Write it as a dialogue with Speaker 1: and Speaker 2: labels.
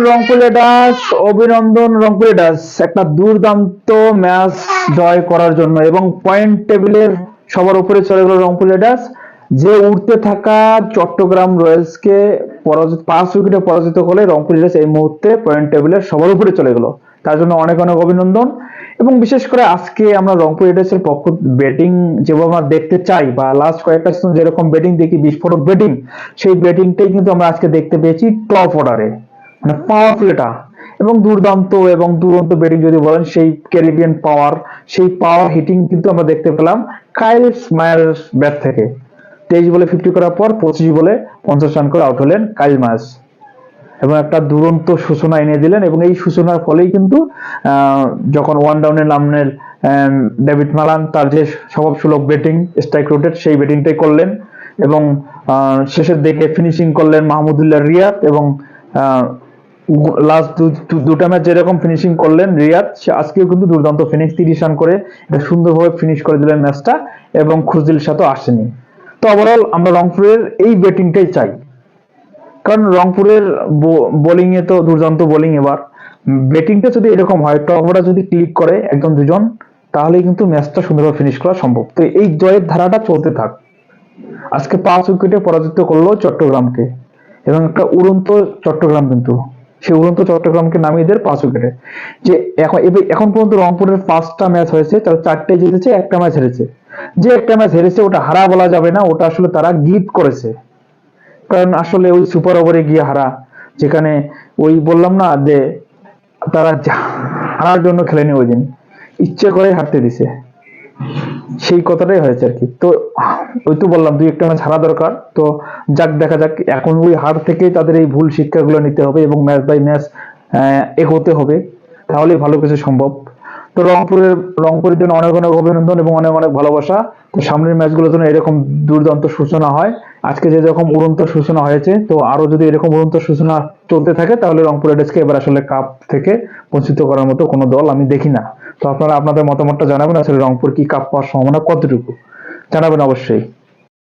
Speaker 1: Rangpur Riders অভিনন্দন। Rangpur Riders একটা দুর্দান্ত ম্যাচ জয় করার জন্য এবং পয়েন্ট টেবিলের সবার উপরে চলে গেল রংপুর রাইডার্স, যে উঠতে থাকা চট্টগ্রাম রয়্যালসকে 5 উইকেটে পরাজিত করে রংপুর রাইডার্স এই মুহূর্তে পয়েন্ট টেবিলের সবার উপরে চলে গেল। তার জন্য অনেক অনেক অভিনন্দন। এবং বিশেষ করে আজকে আমরা রংপুর রাইডার্সের পক্ষ ব্যাটিং যেভাবে আমরা দেখতে চাই বা লাস্ট কয়েকটা সিজন যেরকম ব্যাটিং দেখি, বিস্ফোরক ব্যাটিং, সেই ব্যাটিংটাই কিন্তু আমরা আজকে দেখতে পেয়েছি টপ অর্ডারে, মানে পাওয়ারফুল এটা এবং দুর্দান্ত এবং দুরন্ত ব্যাটিং যদি বলেন, সেই ক্যারিবিয়ান পাওয়ার, সেই পাওয়ার হিটিং কিন্তু আমরা দেখতে পেলাম কাইল মায়ার ব্যাট থেকে। 23 বলে 50 করার পর 25 বলে 50 রান করে আউট হলেন কাইল মায়ার্স এবং একটা দুরন্ত সূচনা এনে দিলেন। এবং এই সূচনার ফলেই কিন্তু যখন ওয়ান ডাউনে নামলেন ডেভিড মালান, তার যে স্বভাবসুলভ ব্যাটিং, স্ট্রাইক রোটেট, সেই ব্যাটিংটাই করলেন এবং শেষের দিকে ফিনিশিং করলেন মাহমুদুল্লাহ রিয়াদ। এবং লাস্ট দুটা ম্যাচ যেরকম ফিনিশিং করলেন রিয়াদ, সে আজকেও কিন্তু দুর্দান্ত ফিনিশ, 30 রান করে সুন্দরভাবে ফিনিশ করে দিলেন ম্যাচটা এবং খুশদিল সাথেও আসেনি। তো ওভারঅল আমরা রংপুরের এই ব্যাটিংটাই চাই, কারণ রংপুরের বোলিং এ তো দুর্দান্ত বোলিং। এবার ব্যাটিংটা যদি এরকম হয়, টপরা যদি ক্লিক করে একজন দুজন, তাহলে কিন্তু ম্যাচটা সুন্দরভাবে ফিনিশ করা সম্ভব। তো এই জয়ের ধারাটা চলতে থাক। আজকে 5 উইকেটে পরাজিত করলো চট্টগ্রামকে এবং একটা উড়ন্ত চট্টগ্রাম, কিন্তু সেই উড়ন্ত চট্টগ্রামকে নামিয়ে দেয় 5 উইকেটে। যে এখন পর্যন্ত রংপুরের 5টা ম্যাচ হয়েছে, তারা 4টে জিতেছে, একটা ম্যাচ হেরেছে। যে একটা ম্যাচ হেরেছে ওটা হারা বলা যাবে না, ওটা আসলে তারা গিফট করেছে। কারণ আসলে ওই সুপার ওভারে গিয়ে হারা, যেখানে ওই বললাম না যে তারা হারার জন্য খেলেনি, ওই দিন ইচ্ছে করে হারতে দিছে, সেই কথাটাই হয়েছে আর কি। তো ওই তো বললাম 2-1টা ম্যাচ হারা দরকার। তো যাক, দেখা যাক। এখন ওই হার থেকেই তাদের এই ভুল শিক্ষাগুলো নিতে হবে এবং ম্যাচ বাই ম্যাচ এগোতে হবে, তাহলেই ভালো কিছু সম্ভব। তো রংপুরের জন্য অনেক অনেক অভিনন্দন এবং অনেক অনেক ভালোবাসা। তো সামনের ম্যাচগুলোর জন্য এরকম দুর্দান্ত সূচনা হয়, আজকে যে রকম উড়ন্ত সূচনা হয়েছে, তো আরো যদি এরকম উড়ন্ত সূচনা চলতে থাকে, তাহলে রংপুর রাইডার্সকে এবার আসলে কাপ থেকে বঞ্চিত করার মতো কোনো দল আমি দেখি না। তো আপনারা আপনাদের মতামতটা জানাবেন, আসলে রংপুর কি কাপ পাওয়ার সম্ভাবনা কতটুকু, জানাবেন অবশ্যই।